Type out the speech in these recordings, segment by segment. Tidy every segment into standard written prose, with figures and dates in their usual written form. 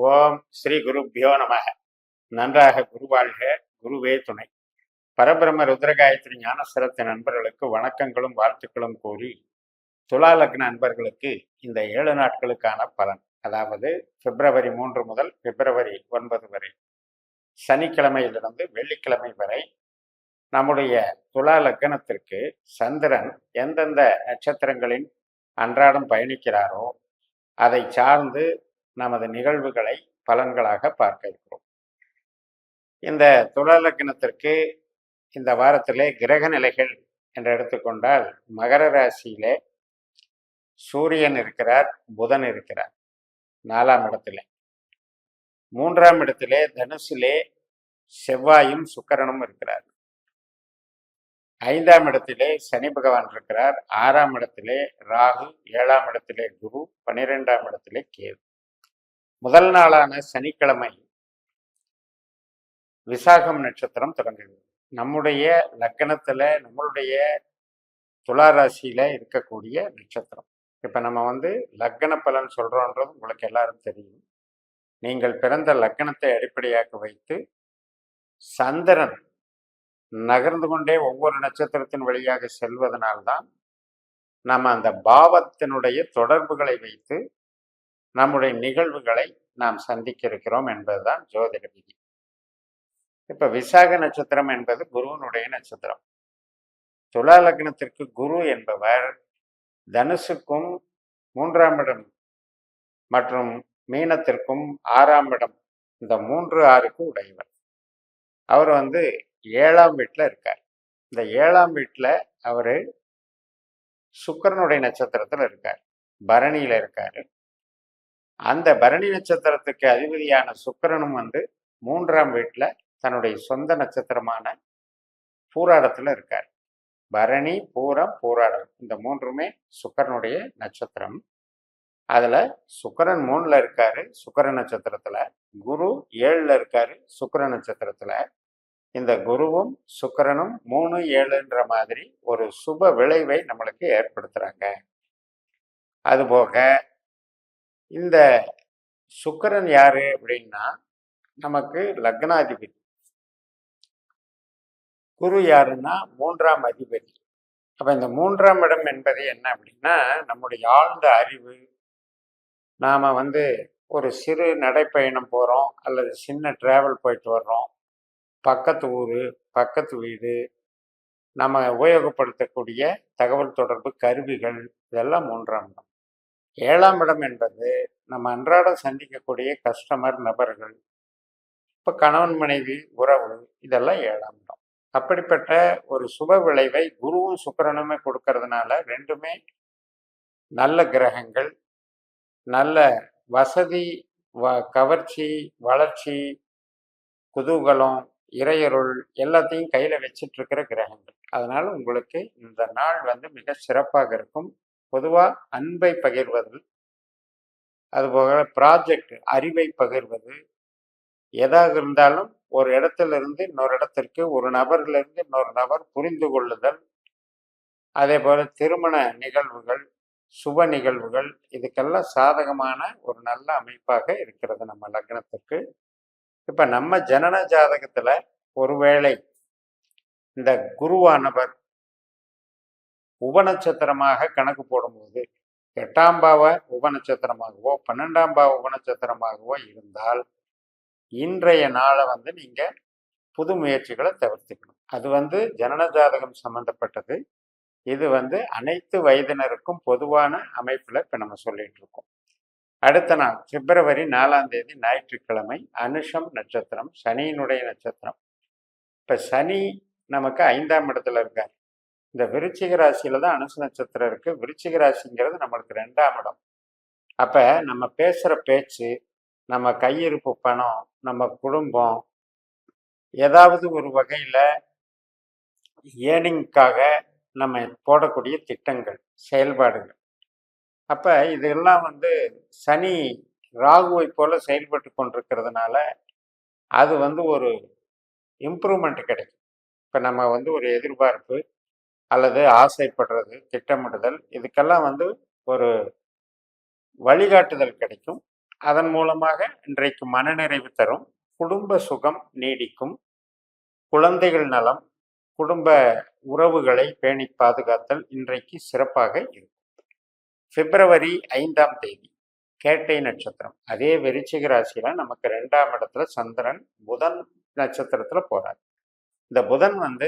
ஓம் ஸ்ரீ குருப்பியோ நமக. நன்றாக குருவாழ்க, குருவே துணை. பரபிரம ருத்ரகாயத்ரி ஞானசரத்து நண்பர்களுக்கு வணக்கங்களும் வாழ்த்துக்களும் கூறி, துலா லக்ன நண்பர்களுக்கு இந்த 7 நாட்களுக்கான பலன், அதாவது பிப்ரவரி 3 முதல் பிப்ரவரி 9 வரை, சனிக்கிழமையிலிருந்து வெள்ளிக்கிழமை வரை நம்முடைய துலா லக்னத்திற்கு சந்திரன் எந்தெந்த நட்சத்திரங்களின் அன்றாடம் பயணிக்கிறாரோ அதை சார்ந்து நமது நிகழ்வுகளை பலன்களாக பார்க்க இருக்கிறோம். இந்த துலா லக்னத்திற்கு இந்த வாரத்திலே கிரக நிலைகள் என்று எடுத்துக்கொண்டால், மகர ராசியிலே சூரியன் இருக்கிறார், புதன் இருக்கிறார் 4ஆம் இடத்திலே. 3ஆம் இடத்திலே தனுசிலே செவ்வாயும் சுக்கிரனும் இருக்கிறார். 5ஆம் இடத்திலே சனி பகவான் இருக்கிறார். 6ஆம் இடத்திலே ராகு, 7ஆம் இடத்திலே குரு, 12ஆம் இடத்திலே கேது. முதல் நாளான சனிக்கிழமை விசாகம் நட்சத்திரம் தொடங்குகிறது. நம்முடைய லக்னத்துல, நம்மளுடைய துலா ராசியில இருக்கக்கூடிய நட்சத்திரம். இப்ப நம்ம லக்ன பலன் சொல்றோன்றது உங்களுக்கு எல்லாரும் தெரியும். நீங்கள் பிறந்த லக்னத்தை அடிப்படையாக வைத்து சந்திரன் நகர்ந்து கொண்டே ஒவ்வொரு நட்சத்திரத்தின் வழியாக செல்வதனால்தான் நம்ம அந்த பாவத்தினுடைய தொடர்புகளை வைத்து நம்முடைய நிகழ்வுகளை நாம் சந்திக்க இருக்கிறோம் என்பதுதான் ஜோதிட விதி. இப்ப விசாக நட்சத்திரம் என்பது குருவனுடைய நட்சத்திரம். துலா லக்னத்திற்கு குரு என்பவர் தனுசுக்கும் 3ஆம் இடம் மற்றும் மீனத்திற்கும் 6ஆம் இடம், இந்த 3, 6க்கு உடையவர். அவர் 7ஆம் வீட்டில் இருக்கார். இந்த 7ஆம் வீட்டில் அவரு சுக்கிரனுடைய நட்சத்திரத்தில் இருக்கார், பரணியில இருக்காரு. அந்த பரணி நட்சத்திரத்துக்கு அதிபதியான சுக்கிரனும் 3ஆம் வீட்டில் தன்னுடைய சொந்த நட்சத்திரமான பூராடத்துல இருக்கார். பரணி, பூரம், பூராடம் இந்த 3மே சுக்கிரனுடைய நட்சத்திரம். அதுல சுக்கிரன் 3ல இருக்காரு சுக்கிர நட்சத்திரத்துல, குரு 7ல இருக்காரு சுக்கிர நட்சத்திரத்துல. இந்த குருவும் சுக்கிரனும் 3, 7ன்ற மாதிரி ஒரு சுப விளைவை நம்மளுக்கு ஏற்படுத்துறாங்க. அதுபோக இந்த சுக்கிரன் யாரு அப்படின்னா நமக்கு லக்னாதிபதி. குரு யாருன்னா 3ஆம் அதிபதி. அப்ப இந்த 3ஆம் இடம் என்பது என்ன அப்படின்னா, நம்முடைய ஆழ்ந்த அறிவு. நாம ஒரு சிறு நடைப்பயணம் போறோம் அல்லது சின்ன டிராவல் போயிட்டு வர்றோம், பக்கத்து ஊரு, பக்கத்து வீடு, நம்ம உபயோகப்படுத்தக்கூடிய தகவல் தொடர்பு கருவிகள், இதெல்லாம் 3ஆம் இடம். 7ஆம் இடம் என்பது நம்ம அன்றாடம் சந்திக்கக்கூடிய கஸ்டமர், நபர்கள், இப்ப கணவன் மனைவி உறவு, இதெல்லாம் 7ஆம் இடம். அப்படிப்பட்ட ஒரு சுப விளைவை குருவும் சுக்கிரனுமே கொடுக்கறதுனால 2மே நல்ல கிரகங்கள். நல்ல வசதி, கவர்ச்சி, வளர்ச்சி, குதூகலம், இறையருள் எல்லாத்தையும் கையில வச்சிட்டு இருக்கிற கிரகங்கள். அதனால உங்களுக்கு இந்த நாள் மிக சிறப்பாக இருக்கும். பொதுவா அன்பை பகிர்வது, அதுபோக ப்ராஜெக்ட், அறிவை பகிர்வது, எதாக இருந்தாலும் ஒரு இடத்துல இருந்து இன்னொரு இடத்திற்கு, ஒரு நபர்ல இருந்து இன்னொரு நபர் புரிந்து கொள்ளுதல், அதே போல திருமண நிகழ்வுகள், சுப நிகழ்வுகள், இதுக்கெல்லாம் சாதகமான ஒரு நல்ல அமைப்பாக இருக்கிறது நம்ம லக்னத்திற்கு. இப்ப நம்ம ஜனன ஜாதகத்துல ஒருவேளை இந்த குருவானவர் உபநட்சத்திரமாக கணக்கு போடும்போது 8ஆம் பாவ உபநட்சத்திரமாகவோ 12ஆம் பாவ உபநட்சத்திரமாகவோ இருந்தால் இன்றைய நாளை நீங்க புது முயற்சிகளை தவிர்த்துக்கணும். அது ஜனன ஜாதகம் சம்பந்தப்பட்டது. இது அனைத்து வயதினருக்கும் பொதுவான அமைப்புல இப்ப நம்ம சொல்லிட்டு இருக்கோம். அடுத்த நாள் பிப்ரவரி 4ஆம் தேதி ஞாயிற்றுக்கிழமை, அனுஷம் நட்சத்திரம், சனியினுடைய நட்சத்திரம். இப்ப சனி நமக்கு 5ஆம் இடத்துல இருக்கார். இந்த விருச்சிக ராசியில தான் அனுஷ நட்சத்திரம் இருக்கு. விருச்சிக ராசிங்கிறது நம்மளுக்கு 2ஆம் இடம். அப்ப நம்ம பேசுற பேச்சு, நம்ம கையிருப்பு பணம், நம்ம குடும்பம், ஏதாவது ஒரு வகையில ஏர்னிங்காக நம்ம போடக்கூடிய திட்டங்கள், செயல்பாடுகள். அப்ப இதெல்லாம் சனி ராகுவை போல செயல்பட்டு கொண்டிருக்கிறதுனால அது ஒரு இம்ப்ரூவ்மெண்ட் கிடைக்கும். இப்ப நம்ம ஒரு எதிர்பார்ப்பு அல்லது ஆசைப்படுறது, திட்டமிடுதல், இதுக்கெல்லாம் ஒரு வழிகாட்டுதல் கிடைக்கும். அதன் மூலமாக இன்றைக்கு மனநிறைவு தரும், குடும்ப சுகம் நீடிக்கும், குழந்தைகள் நலம், குடும்ப உறவுகளை பேணி பாதுகாத்தல் இன்றைக்கு சிறப்பாக இருக்கும். பிப்ரவரி 5ஆம் தேதி கேட்டை நட்சத்திரம். அதே விருச்சிக ராசியில நமக்கு 2ஆம் இடத்துல சந்திரன் புதன் நட்சத்திரத்துல போறார். இந்த புதன் வந்து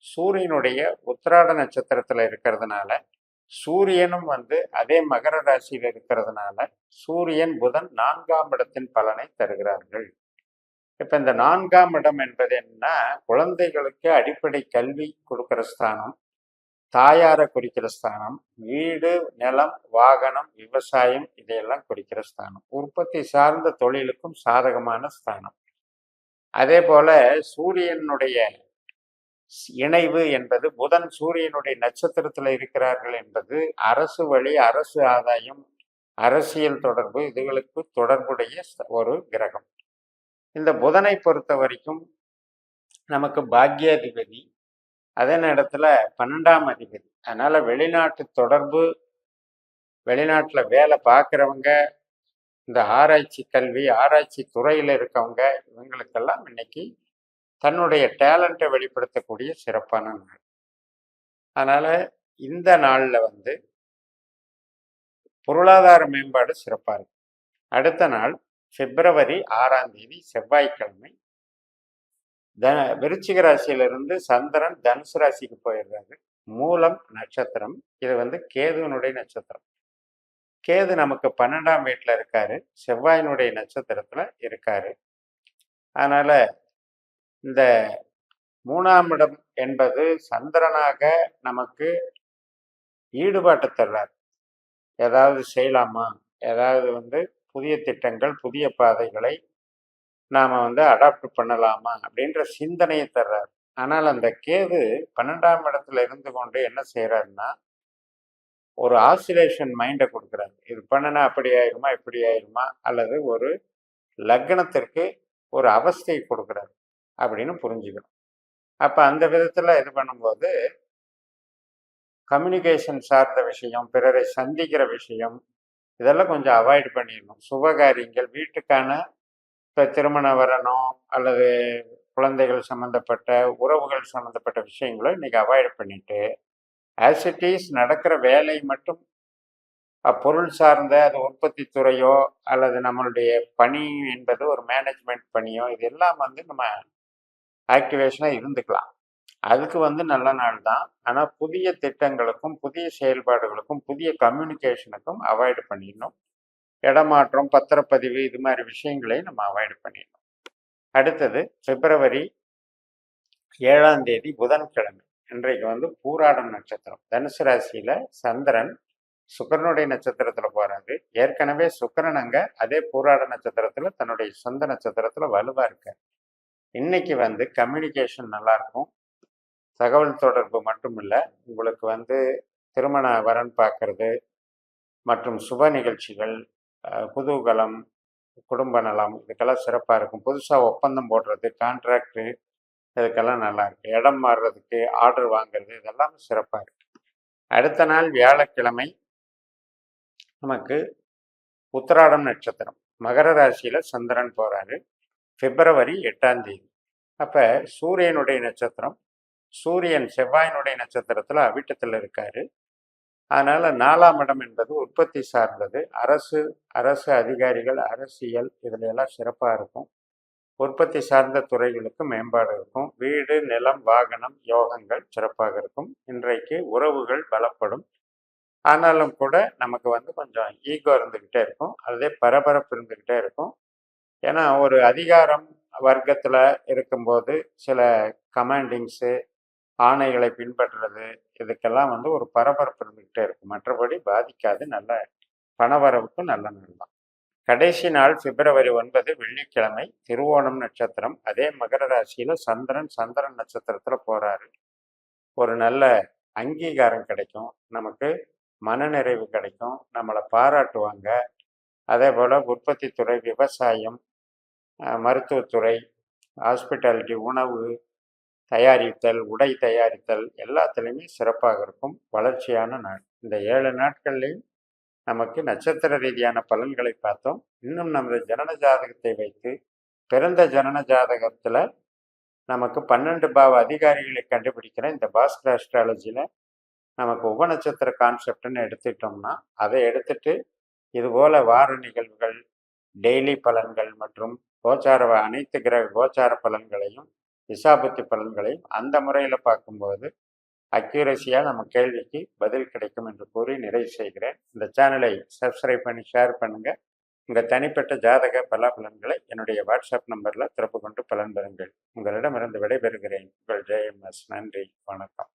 சூரியனுடைய உத்திராட நட்சத்திரத்துல இருக்கிறதுனால, சூரியனும் வந்து அதே மகர ராசியில் இருக்கிறதுனால சூரியன் புதன் 4ஆம் இடத்தின் பலனை தருகிறார்கள். இப்ப இந்த 4ஆம் இடம் என்பது என்னன்னா, குழந்தைகளுக்கு அடிப்படை கல்வி கொடுக்கிற ஸ்தானம், தாயாரை குறிக்கிற ஸ்தானம், வீடு, நிலம், வாகனம், விவசாயம் இதையெல்லாம் குறிக்கிற ஸ்தானம், உற்பத்தி சார்ந்த தொழிலுக்கும் சாதகமான ஸ்தானம். அதே போல சூரியனுடைய இணைவு என்பது, புதன் சூரியனுடைய நட்சத்திரத்தில் இருக்கிறார்கள் என்பது அரசு வழி, அரசு ஆதாயம், அரசியல் தொடர்பு இதுகளுக்கு தொடர்புடைய ஒரு கிரகம். இந்த புதனை பொறுத்த வரைக்கும் நமக்கு பாக்யாதிபதி, அதே நேரத்துல 12ஆம் அதிபதி. அதனால வெளிநாட்டு தொடர்பு, வெளிநாட்டுல வேலை பார்க்குறவங்க, இந்த ஆராய்ச்சி கல்வி, ஆராய்ச்சி துறையில இருக்கவங்க, இவங்களுக்கெல்லாம் இன்னைக்கு தன்னுடைய டேலண்ட்டை வெளிப்படுத்தக்கூடிய சிறப்பான நாள். அதனால இந்த நாள்ல வந்து பொருளாதார மேம்பாடு சிறப்பா இருக்கு. அடுத்த நாள் பிப்ரவரி 6ஆம் தேதி செவ்வாய்க்கிழமை, விருச்சிக ராசியிலிருந்து சந்திரன் தனுசு ராசிக்கு போயிடுறாரு. மூலம் நட்சத்திரம், இது வந்து கேதுவனுடைய நட்சத்திரம். கேது நமக்கு 12ஆம் வீட்டுல இருக்காரு, செவ்வாயினுடைய நட்சத்திரத்துல இருக்காரு. அதனால இந்த 3ஆம் இடம் என்பது சந்திரனாக நமக்கு ஈடுபாட்டை தர்றார். ஏதாவது செய்யலாமா, ஏதாவது வந்து புதிய திட்டங்கள், புதிய பாதைகளை நாம வந்து அடாப்ட் பண்ணலாமா அப்படின்ற சிந்தனையை தர்றார். ஆனால் அந்த கேது 12ஆம் இடத்துல இருந்து கொண்டு என்ன செய்யறாருன்னா, ஒரு ஆசிலேஷன் மைண்டை கொடுக்குறாரு. இது பண்ணுனா அப்படி ஆயிருமா, இப்படி ஆயிருமா, அல்லது ஒரு லக்னத்திற்கு ஒரு அவஸ்தையை கொடுக்குறாரு அப்படின்னு புரிஞ்சுக்கணும். அப்ப அந்த விதத்துல இது பண்ணும்போது கம்யூனிகேஷன் சார்ந்த விஷயம், பிறரை சந்திக்கிற விஷயம், இதெல்லாம் கொஞ்சம் அவாய்ட் பண்ணிடணும். சுபகாரியங்கள், வீட்டுக்கான இப்போ திருமணம் வரணும் அல்லது குழந்தைகள் சம்மந்தப்பட்ட, உறவுகள் சம்மந்தப்பட்ட விஷயங்களை இன்னைக்கு அவாய்ட் பண்ணிட்டு, ஆஸ் இட் இஸ் நடக்கிற வேலை மட்டும், பொருள் சார்ந்த அது உற்பத்தி துறையோ அல்லது நம்மளுடைய பணி என்பது ஒரு மேனேஜ்மெண்ட் பணியோ, இதெல்லாம் வந்து நம்ம ஆக்டிவேஷனாக இருந்துக்கலாம். அதுக்கு வந்து நல்ல நாள் தான். ஆனால் புதிய திட்டங்களுக்கும், புதிய செயல்பாடுகளுக்கும், புதிய கம்யூனிகேஷனுக்கும் அவாய்ட் பண்ணிடணும். இடமாற்றம், பத்திரப்பதிவு, இது மாதிரி விஷயங்களை நம்ம அவாய்ட் பண்ணிடணும். அடுத்தது பிப்ரவரி 7ஆம் தேதி புதன்கிழமை. இன்றைக்கு வந்து பூராடம் நட்சத்திரம். தனுசு ராசியில சந்திரன் சுக்கிரனுடைய நட்சத்திரத்துல போறாரு. ஏற்கனவே சுக்கிரன் அங்க அதே பூராட நட்சத்திரத்துல தன்னுடைய சொந்த நட்சத்திரத்துல வலுவா இருக்காரு. இன்னைக்கு வந்து கம்யூனிகேஷன் நல்லா இருக்கும். தகவல் தொடர்பு மட்டும் இல்லை, உங்களுக்கு வந்து திருமண வரன் பார்க்கறது மற்றும் சுப நிகழ்ச்சிகள், குதூகலம், குடும்ப நலம், இதுக்கெல்லாம் சிறப்பாக இருக்கும். புதுசாக ஒப்பந்தம் போடுறது, கான்ட்ராக்டு, இதுக்கெல்லாம் நல்லா இருக்கு. இடம் மாறுறதுக்கு, ஆர்டர் வாங்குறது, இதெல்லாம் சிறப்பாக இருக்கு. அடுத்த நாள் வியாழக்கிழமை நமக்கு உத்திராடம் நட்சத்திரம். மகர ராசியில சந்திரன் போறாரு. பிப்ரவரி 8ஆம் தேதி. அப்ப சூரியனுடைய நட்சத்திரம், சூரியன் செவ்வாயினுடைய நட்சத்திரத்துல அவிட்டத்தில் இருக்காரு. அதனால 4ஆம் இடம் என்பது உற்பத்தி சார்ந்தது. அரசு அதிகாரிகள், அரசியல், இதுல எல்லாம் சிறப்பா இருக்கும். உற்பத்தி சார்ந்த துறைகளுக்கு மேம்பாடு இருக்கும். வீடு, நிலம், வாகனம், யோகங்கள் சிறப்பாக இருக்கும். இன்றைக்கு உறவுகள் பலப்படும். ஆனாலும் கூட நமக்கு வந்து கொஞ்சம் ஈகோ இருந்துக்கிட்டே இருக்கும், அதே பரபரப்பு இருந்துக்கிட்டே இருக்கும். ஏன்னா ஒரு அதிகாரம் வர்க்கத்தில் இருக்கும்போது சில கமாண்டிங்ஸு, ஆணைகளை பின்பற்றுறது, இதுக்கெல்லாம் வந்து ஒரு பரபரப்பு இருந்துக்கிட்டே இருக்கும். மற்றபடி பாதிக்காது. நல்ல பணவரவுக்கு நல்ல நாள் தான். கடைசி நாள் பிப்ரவரி 9 வெள்ளிக்கிழமை, திருவோணம் நட்சத்திரம். அதே மகர ராசியில சந்திரன் நட்சத்திரத்துல போறாரு. ஒரு நல்ல அங்கீகாரம் கிடைக்கும், நமக்கு மனநிறைவு கிடைக்கும், நம்மளை பாராட்டுவாங்க. அதே போல உற்பத்தி துறை, விவசாயம், மருத்துவத்துறை, ஹாஸ்பிட்டாலிட்டி, உணவு தயாரித்தல், உடை தயாரித்தல் எல்லாத்துலேயுமே சிறப்பாக இருக்கும். வளர்ச்சியான நாள். இந்த 7 நாட்கள்லையும் நமக்கு நட்சத்திர ரீதியான பலன்களை பார்த்தோம். இன்னும் நமது ஜனன ஜாதகத்தை வைத்து பிறந்த ஜனன ஜாதகத்தில் நமக்கு 12 பாவ அதிகாரிகளை கண்டுபிடிக்கிற இந்த பாஸ்கர் அஸ்ட்ராலஜியில் நமக்கு உபநட்சத்திர கான்செப்ட்னு எடுத்துட்டோம்னா அதை எடுத்துட்டு இதுபோல் வார நிகழ்வுகள், டெய்லி பலன்கள் மற்றும் அனைத்து கிரக கோச்சார பலன்களையும் திசாபுத்தி பலன்களையும் அந்த முறையில் பார்க்கும்போது அக்யூரஸியாக நம்ம கேள்விக்கு பதில் கிடைக்கும் என்று கூறி நிறைவு செய்கிறேன். இந்த சேனலை சப்ஸ்கிரைப் பண்ணி ஷேர் பண்ணுங்கள். உங்கள் தனிப்பட்ட ஜாதக பலன்களை என்னுடைய வாட்ஸ்அப் நம்பரில் தொடர்பு கொண்டு பலன் பெறுங்கள். உங்களிடமிருந்து விடைபெறுகிறேன். உங்கள் JMS. நன்றி, வணக்கம்.